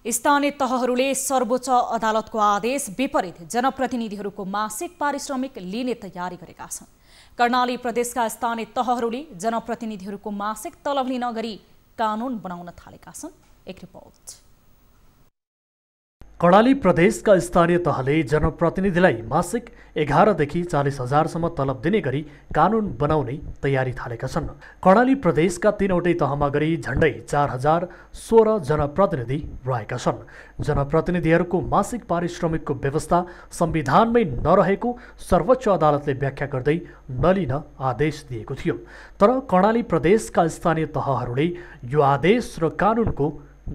स्थानीय तहहरूले सर्वोच्च अदालतको आदेश विपरीत जनप्रतिनिधिहरूको मासिक पारिश्रमिक लिने तयारी गरेका छन्। कर्णाली प्रदेशका स्थानीय तहहरूले जनप्रतिनिधिहरूको मासिक तलब लिन गरी कानुन बनाउन थालेका छन्। एक रिपोर्ट। कर्णाली प्रदेशका स्थानीय तहले जनप्रतिनिधिलाई मासिक 11 देखि 40 हजारसम्म तलब दिने गरी कानुन बनाउने तयारी थालेका छन्। कर्णाली प्रदेशका 3वटै तहमा गरी झण्डै 4016 जनप्रतिनिधि रहेका छन्। जनप्रतिनिधिहरूको मासिक पारिश्रमिकको व्यवस्था संविधानमै नरहेको सर्वोच्च अदालतले व्याख्या गर्दै नलिन आदेश दिएको थियो। तर कर्णाली प्रदेशका स्थानीय तहहरूले यो आदेश र कानुनको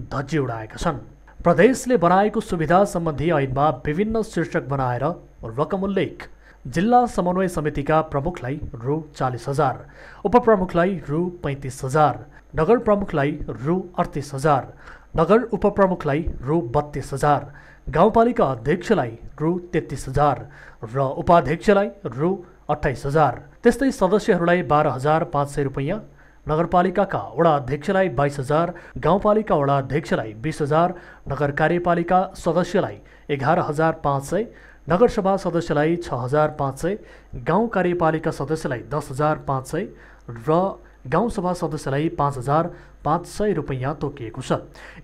धज्जी उडाएका छन्। प्रदेशले बनाएको सुविधा सम्बन्धी ऐनमा विभिन्न शीर्षक बनाएर रकम उल्लेख। जिल्ला समन्वय समितिका प्रमुखलाई रु 40,000, उपप्रमुखलाई रु 35,000, नगर प्रमुखलाई रु 38,000, नगर उपप्रमुखलाई रु 32,000, गाउँपालिका अध्यक्षलाई रु 33,000 र उपाध्यक्षलाई रु 28,000। त्यस्तै सदस्यहरूलाई 12,500 रुपैयाँ, नगरपालिकाका वडा अध्यक्षलाई 22,000, गाउँपालिका वडा अध्यक्षलाई 20,000, नगर कार्यपालिका सदस्यलाई 11,500, नगरसभा सदस्यलाई 6,500, गाउँ कार्यपालिका सदस्यलाई 10,500 र गाउँसभा सदस्यलाई 5,500 रुपैयाँ तोकिएको छ।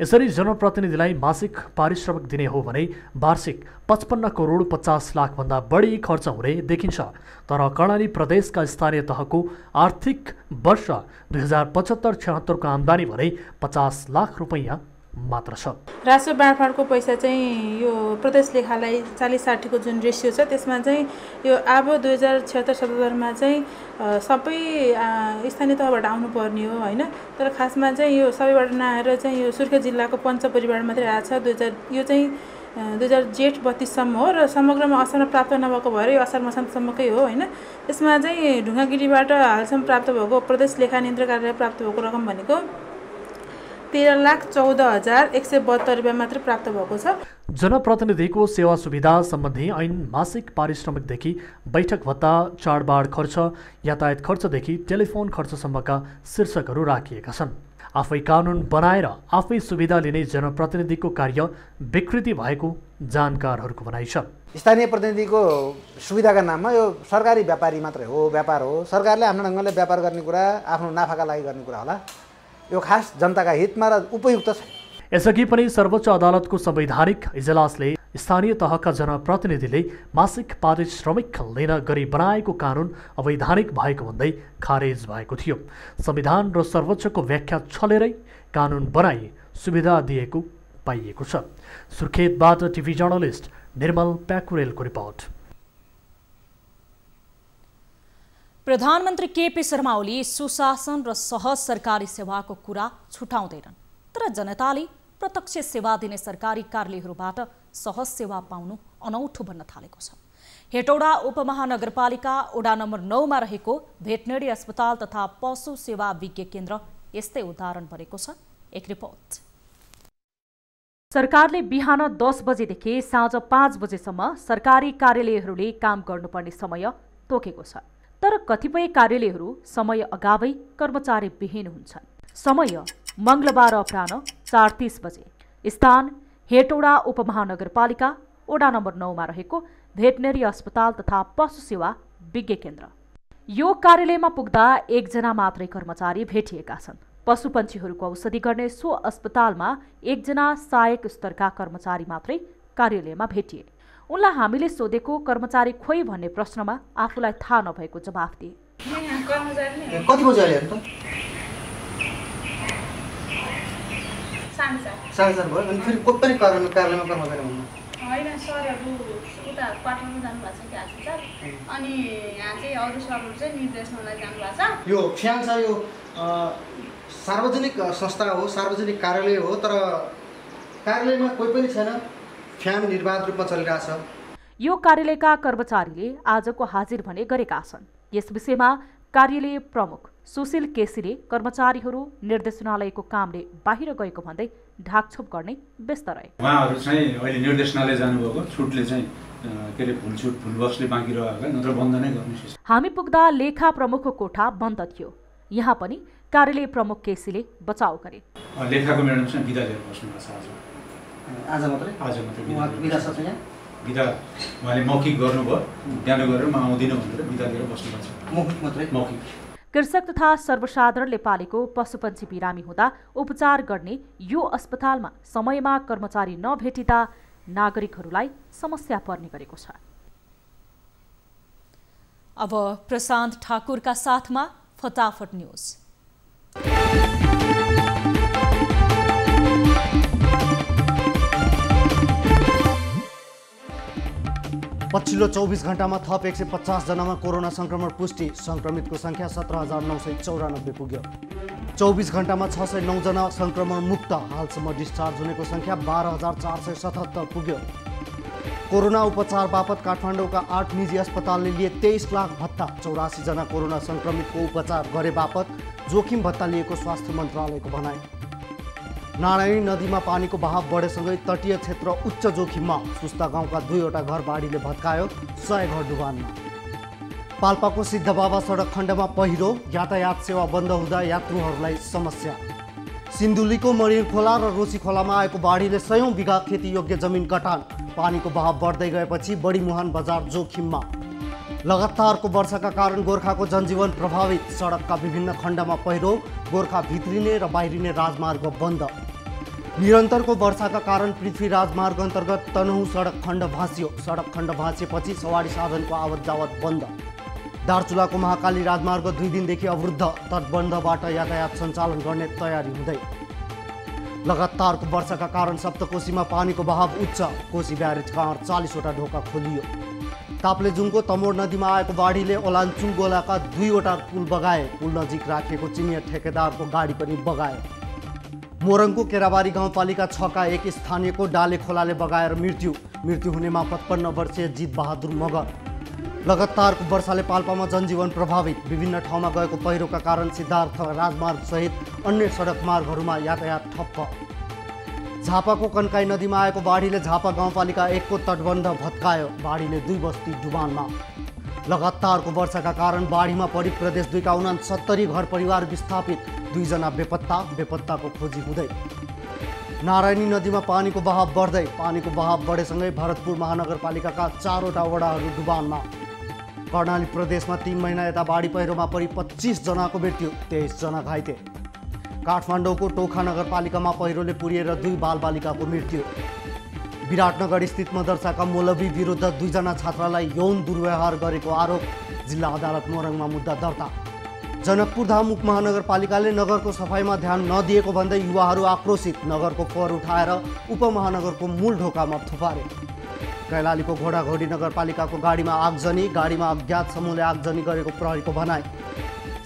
यसरी जनप्रतिनिधिलाई मासिक पारिश्रमिक दिने हो भने वार्षिक 55 करोड 50 लाखभन्दा बढी खर्च हुने देखिन्छ। तर कर्णाली प्रदेशका स्थानीय तहको आर्थिक वर्ष 2075-76 को आम्दानी भने 50 लाख रुपैयाँ मात्र छ। राजस्व बाँडफाँडको पैसा चाहिँ यो प्रदेश लेखालाई 40-60 को जुन रेसियो छ त्यसमा चाहिँ यो अब 2076-77 मा चाहिँ सबै स्थानीय तहबाट आउनुपर्ने हो हैन। तर खासमा चाहिँ यो सबैबाट नआएर चाहिँ यो सुर्खेत जिल्लाको पञ्चपरिवार मात्रै आएको छ। यो चाहिँ 2000 जेठ 32 सम्म हो र समग्रमा असारमा प्राप्त नभएको भएर यो असार मसान्तसम्मकै हो हैन। त्यसमा चाहिँ ढुङ्गागिरीबाट हालसम्म प्राप्त भएको प्रदेश लेखा नियन्त्रक कार्यालय प्राप्त भएको रकम भनेको 13,14,172 रुपैयाँ मात्र प्राप्त भएको छ। जनप्रतिनिधिको सेवा सुविधा सम्बन्धी ऐन मासिक पारिश्रमिकदेखि बैठक भत्ता, चाडबाड खर्च, यातायात खर्चदेखि टेलिफोन खर्चसम्मका शीर्षकहरू राखिएका छन्। आफै कानुन बनाएर आफै सुविधा लिने जनप्रतिनिधिको कार्य विकृति भएको जानकारहरूको भनाइ छ। स्थानीय प्रतिनिधिको सुविधाका नाममा यो सरकारी व्यापारी मात्रै हो, व्यापार हो। सरकारले आफ्नो ढङ्गले व्यापार गर्ने कुरा आफ्नो नाफाका लागि गर्ने कुरा होला। यो खास जनताका हितमा र उपयुक्त छ। यसअघि पनि सर्वोच्च अदालतको संवैधानिक इजलासले स्थानीय तहका जनप्रतिनिधिले मासिक पारिश्रमिक लिन गरी बनाएको कानुन अवैधानिक भएको भन्दै खारेज भएको थियो। संविधान र सर्वोच्चको व्याख्या छलेरै कानुन बनाई सुविधा दिएको पाइएको छ। सुर्खेतबाट टिभी जर्नलिस्ट निर्मल प्याकुरेलको रिपोर्ट। प्रधानमन्त्री केपी शर्मा ओली सुशासन र सहज सरकारी सेवाको कुरा छुटाउँदैनन्, तर जनताले प्रत्यक्ष सेवा दिने सरकारी कार्यालयहरूबाट सहज सेवा पाउनु अनौठो बन्न थालेको छ। हेटौडा उपमहानगरपालिका वडा नम्बर 9 मा रहेको भेटनरी अस्पताल तथा पशु सेवा विज्ञ केन्द्र यस्तै उदाहरण बनेको छ। एक रिपोर्ट। सरकारले बिहान 10 बजेदेखि साँझ 5 बजेसम्म सरकारी कार्यालयहरूले काम गर्नुपर्ने समय तोकेको छ। तर कतिपय कार्यालयहरू समय अगावै कर्मचारी विहीन हुन्छन्। समय मंगलबार अपराह्न 4:30 बजे। स्थान हेटौडा उपमहानगरपालिका वडा नम्बर 9 मा रहेको भेटनरी अस्पताल तथा पशु सेवा विज्ञ केन्द्र। यो कार्यालयमा पुग्दा एकजना मात्रै कर्मचारी भेटिएका छन्। पशुपन्छीहरूको औषधि गर्ने सो अस्पतालमा एकजना सहायक स्तरका कर्मचारी मात्रै कार्यालयमा भेटिए। उनलाई हामीले सोधेको कर्मचारी खोइ भन्ने प्रश्नमा आफूलाई थाहा नभएको जवाफ दिए। कति बजे आयो त? 4:30 भयो। अनि फेरि को पनि कार्यालयमा कर्मचारी हुनु होइन, सरहरू उता क्वार्टरमा जानुभएको छ क्या सर। अनि यहाँ चाहिँ अरू सरहरू चाहिँ निर्देशनलाई जानुभएको छ। यो फ्यान छ, यो सार्वजनिक संस्था हो, सार्वजनिक कार्यालय हो, तर कार्यालयमा कोही पनि छैन, फ्यान निर्बाध रूपमा चलिरहेछ। यो कार्यालयका कर्मचारीले आजको हाजिर भने गरेका छन्। यस विषयमा कार्यालय प्रमुख सुशील केसीले कर्मचारीहरू निर्देशनालयको कामले बाहिर गएको भन्दै ढाकछोप गर्ने व्यस्त रहे। उहाँहरू चाहिँ अहिले निर्देशनालय जानुभएको, छुटले चाहिँ के अरे फुलबक्सले बाँकी रहेको, नत्र बन्द नै गर्ने। हामी पुग्दा लेखा प्रमुखको कोठा बन्द थियो। यहाँ पनि कार्यालय प्रमुख केसीले बचाउ गरे। लेखाको म्याडम चाहिँ बिदा लिएर बस्नुभएको छ। आज मात्रै बिदा छ यहाँ। बिदा उहाँले मौखिक गर्नुभयो, बिहान गरेर म आउँदिनँ भनेर बिदा लिएर बस्नुभएको छ। मौखिक मात्रै? मौखिक। कृषक तथा सर्वसाधारणले पालेको पशुपन्छी बिरामी हुँदा उपचार गर्ने यो अस्पतालमा समयमा कर्मचारी नभेटिँदा नागरिकहरूलाई समस्या पर्ने गरेको छ। अब प्रशान्त ठाकुरका साथमा फटाफट न्यूज। पछिल्लो 24 घण्टामा थप 150 जनामा कोरोना संक्रमण पुष्टि। संक्रमितको संख्या 17,994 पुग्यो। 24 घण्टामा 609 जना संक्रमण मुक्त। हालसम्म डिस्चार्ज हुनेको संख्या 12,477 पुग्यो। कोरोना उपचार बापत काठमाडौँका 8 निजी अस्पतालले लिए 23 लाख भत्ता। 84 जना कोरोना संक्रमितको उपचार गरे बापत जोखिम भत्ता लिएको स्वास्थ्य मन्त्रालयको भनाइ। नारायणी नदीमा पानीको बहाव बढेसँगै तटीय क्षेत्र उच्च जोखिममा। सुस्ता गाउँका 2वटा घर बाढीले भत्कायो, 100 घर डुबानमा। पाल्पाको सिद्धबाबा सडक खण्डमा पहिरो, यातायात सेवा बन्द हुँदा यात्रुहरूलाई समस्या। सिन्धुलीको मरिन खोला र रोसी खोलामा आएको बाढीले 100औं बिघा खेतीयोग्य जमिन कटान। पानीको बहाव बढ्दै गएपछि बढी मुहान बजार जोखिममा। लगातारको वर्षाका कारण गोर्खाको जनजीवन प्रभावित। सडकका विभिन्न खण्डमा पहिरो, गोर्खा भित्रिने र बाहिरिने राजमार्ग बन्द। निरन्तरको वर्षाका कारण पृथ्वी राजमार्ग अन्तर्गत तनहुँ सडक खण्ड भाँसियो। सडक खण्ड भाँसिएपछि सवारी साधनको आवत जावत बन्द। दार्चुलाको महाकाली राजमार्ग 2 दिनदेखि अवरुद्ध। तटबन्धबाट यातायात सञ्चालन गर्ने तयारी हुँदै। लगातारको वर्षाका कारण सप्तकोशीमा पानीको बहाव उच्च। कोशी ब्यारेज कहाँ 40वटा ढोका खोलियो। ताप्लेजुङको तमोर नदीमा आएको बाढीले ओलाञ्चुङ गोलाका 2वटा पुल बगाए। पुल नजिक राखिएको चिनिया ठेकेदारको गाडी पनि बगायो। मोरङको केराबारी गाउँपालिका 6 का एक स्थानीयको डाले खोलाले बगाएर मृत्यु हुनेमा 55 वर्षीय जित बहादुर मगर। लगातारको वर्षाले पाल्पामा जनजीवन प्रभावित। विभिन्न ठाउँमा गएको पहिरोका कारण सिद्धार्थ राजमार्ग सहित अन्य सडक मार्गहरूमा यातायात ठप्प। झापाको कन्काई नदीमा आएको बाढीले झापा गाउँपालिका 1 को तटबन्ध भत्कायो। बाढीले 2 बस्ती डुबानमा। लगातारको वर्षाका कारण बाढीमा परी प्रदेश 2 का 69 घर परिवार विस्थापित। 2 जना बेपत्ताको खोजी हुँदै। नारायणी नदीमा पानीको बहाव बढ्दै। पानीको बहाव बढेसँगै भरतपुर महानगरपालिकाका 4वटा वडाहरू डुबानमा। कर्णाली प्रदेशमा 3 महिना यता बाढी पहिरोमा परि 25 जनाको मृत्यु, 23 जना घाइते। काठमाडौँको टोखा नगरपालिकामा पहिरोले पुरिएर 2 बालबालिकाको मृत्यु। विराटनगर स्थित मदरसाका मौलवी विरुद्ध 2 जना छात्रालाई यौन दुर्व्यवहार गरेको आरोप। जिल्ला अदालत मोरङमा मुद्दा दर्ता। जनकपुरधाम उपमहानगरपालिकाले नगरको सफाइमा ध्यान नदिएको भन्दै युवाहरू आक्रोशित। नगरको फोहोर उठाएर उपमहानगरको मूल ढोकामा थुपारे। कैलालीको घोडाघोडी नगरपालिकाको गाडीमा आगजनी। गाडीमा अज्ञात समूहले आगजनी गरेको प्रहरीको भनाइ।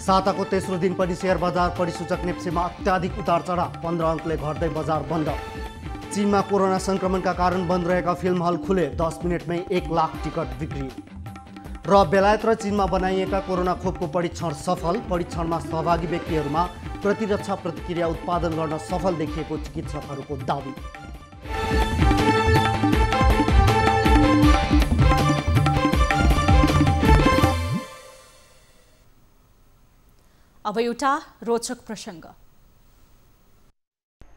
साताको तेस्रो दिन पनि शेयर बजार परिसूचक नेप्सेमा अत्याधिक उतार चढाव। 15 अङ्कले घट्दै बजार बन्द। चीनमा कोरोना संक्रमणका कारण बन्द रहेका फिल्म हल खुले। 10 मिनटमै 1 लाख टिकट बिक्री। र बेलायत र चीनमा बनाइएका कोरोना खोपको परीक्षण सफल। परीक्षणमा सहभागी व्यक्तिहरूमा प्रतिरक्षा प्रतिक्रिया उत्पादन गर्न सफल देखिएको चिकित्सकहरूको दावी। अब एउटा रोचक प्रसङ्ग।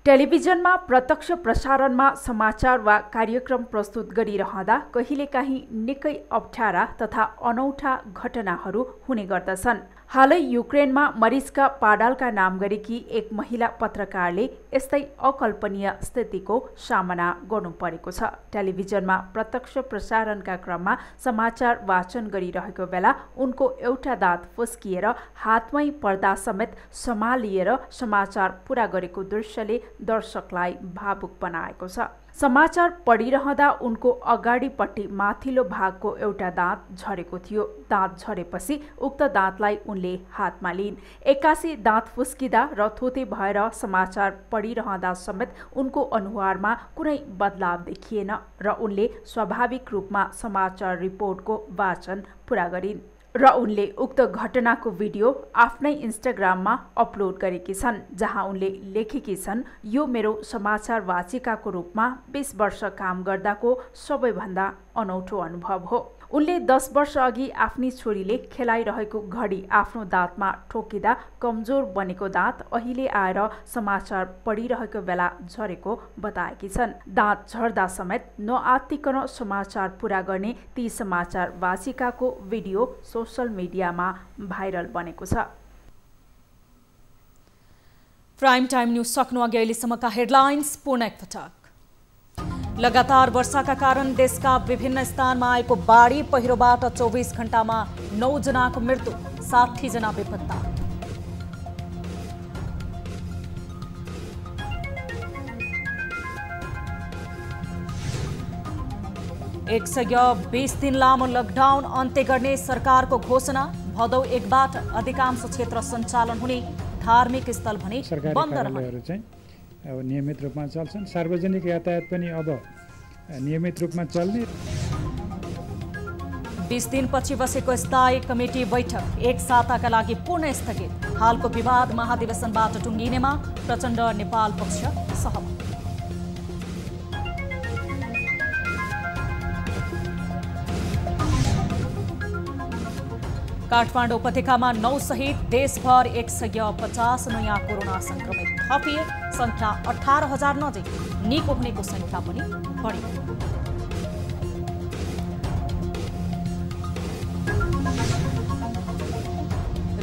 टेलिभिजनमा प्रत्यक्ष प्रसारणमा समाचार वा कार्यक्रम प्रस्तुत गरिरहँदा कहिलेकाहीँ निकै अप्ठ्यारा तथा अनौठा घटनाहरू हुने गर्दछन्। हालै युक्रेनमा मरिस्का पाडालका नाम गरेकी एक महिला पत्रकारले यस्तै अकल्पनीय स्थितिको सामना गर्नु परेको छ। टेलिभिजनमा प्रत्यक्ष प्रसारणका क्रममा समाचार वाचन गरिरहेको बेला उनको एउटा दाँत फुस्किएर हातमै पर्दा समेत सम्हालिएर समाचार पूरा गरेको दृश्यले दर्शकलाई भावुक बनाएको छ। समाचार पढिरहँदा उनको अगाडिपट्टि माथिल्लो भागको एउटा दाँत झरेको थियो। दाँत झरेपछि उक्त दाँतलाई उनले हातमा लिइन्। एक्कासी दाँत फुस्किँदा र थोते भएर समाचार पढिरहँदा समेत उनको अनुहारमा कुनै बदलाव देखिएन र उनले स्वाभाविक रूपमा समाचार रिपोर्टको वाचन पूरा गरिन् र उनले उक्त घटनाको भिडियो आफ्नै इन्स्टाग्राममा अपलोड गरेकी छन्, जहाँ उनले लेखेकी छन्, यो मेरो समाचार वाचिकाको रूपमा 20 वर्ष काम गर्दाको सबैभन्दा अनौठो अनुभव हो। उनले 10 वर्ष अघि आफ्नी छोरीले खेलाइरहेको घडी आफ्नो दाँतमा ठोकिँदा कमजोर बनेको दाँत अहिले आएर समाचार पढिरहेको बेला झरेको बताएकी छन्। दाँत झर्दा समेत नआत्तिकन समाचार पूरा गर्ने ती समाचार वाचिकाको भिडियो सोशल मिडियामा भाइरल बनेको छ। प्राइम टाइम न्यूज सक्नु अघि अहिलेसम्मका हेडलाइन्स पुनः एकपटक। लगातार वर्षाका कारण देशका विभिन्न स्थानमा आएको बाढी पहिरोबाट 24 घण्टामा 9 जनाको मृत्यु, 60 जना बेपत्ता। एक 120 दिन लामो लकडाउन अन्त्य गर्ने सरकारको घोषणा। भदौ 1बाट अधिकांश क्षेत्र सञ्चालन हुने, धार्मिक स्थल भने बन्द रहने। अब नियमित रूपमा चल्छन्। सार्वजनिक यातायात पनि अब नियमित रूपमा चल्ने। 20 दिनपछि बसेको स्थायी कमिटी बैठक एक साताका लागि पुनः स्थगित। हालको विवाद महाधिवेशनबाट टुङ्गिनेमा प्रचण्ड नेपाल पक्ष सहमत। काठमाडौँ उपत्यकामा 9 सहित देशभर 150 नयाँ कोरोना संक्रमित थपिए। संख्या 18,000 नजिक, निको हुनेको संख्या पनि बढ्यो।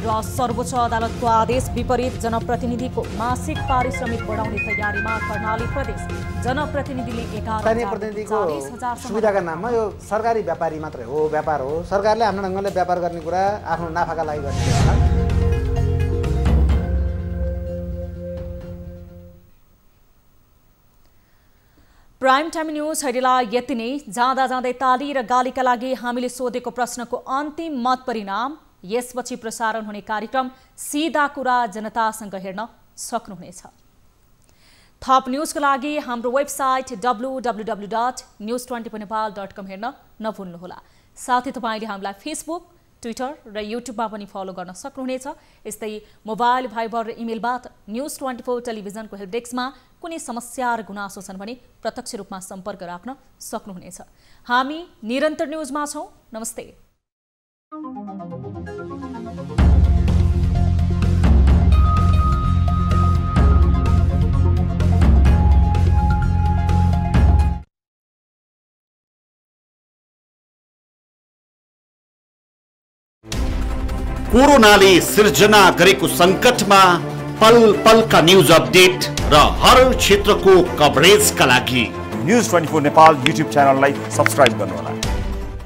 र सर्वोच्च अदालतको आदेश विपरीत जनप्रतिनिधिको मासिक पारिश्रमिक बढाउने तयारीमा कर्णाली प्रदेश। जनप्रतिनिधिले 11,000 सुविधाका नाममा यो सरकारी व्यापारी मात्रै हो, व्यापार हो। सरकारले आफ्नो ढङ्गले व्यापार गर्ने कुरा आफ्नो नाफाका लागि गर्ने होला। प्राइम टाइम न्यूज हेडलाइन यति नै। जाँदा जाँदै ताली र गालीका लागि हामीले सोधेको प्रश्नको अन्तिम मत परिणाम, यसपछि प्रसारण हुने कार्यक्रम सीधा कुरा जनतासँग हेर्न सक्नुहुनेछ। थप न्यूजको लागि हाम्रो वेबसाइट www.news24nepal.com हेर्न नभुल्नुहोला। साथै तपाईले हामीलाई फेसबुक, ट्विटर र युट्युबमा पनि फलो गर्न सक्नुहुनेछ। यस्तै मोबाइल, भाइबर र इमेलबाट न्यूज24 टेलिभिजनको हेल्प डेस्कमा कुनै समस्या र गुनासो छन् भने प्रत्यक्ष रूपमा सम्पर्क राख्न सक्नुहुनेछ। हामी निरन्तर न्यूजमा छौं। नमस्ते। कोरोनाले सिर्जना गरेको संकटमा पल पलका न्यूज अपडेट र हर क्षेत्रको कभरेजका लागि न्यूज 24 नेपाल युट्युब च्यानललाई सब्स्क्राइब गर्नुहोला।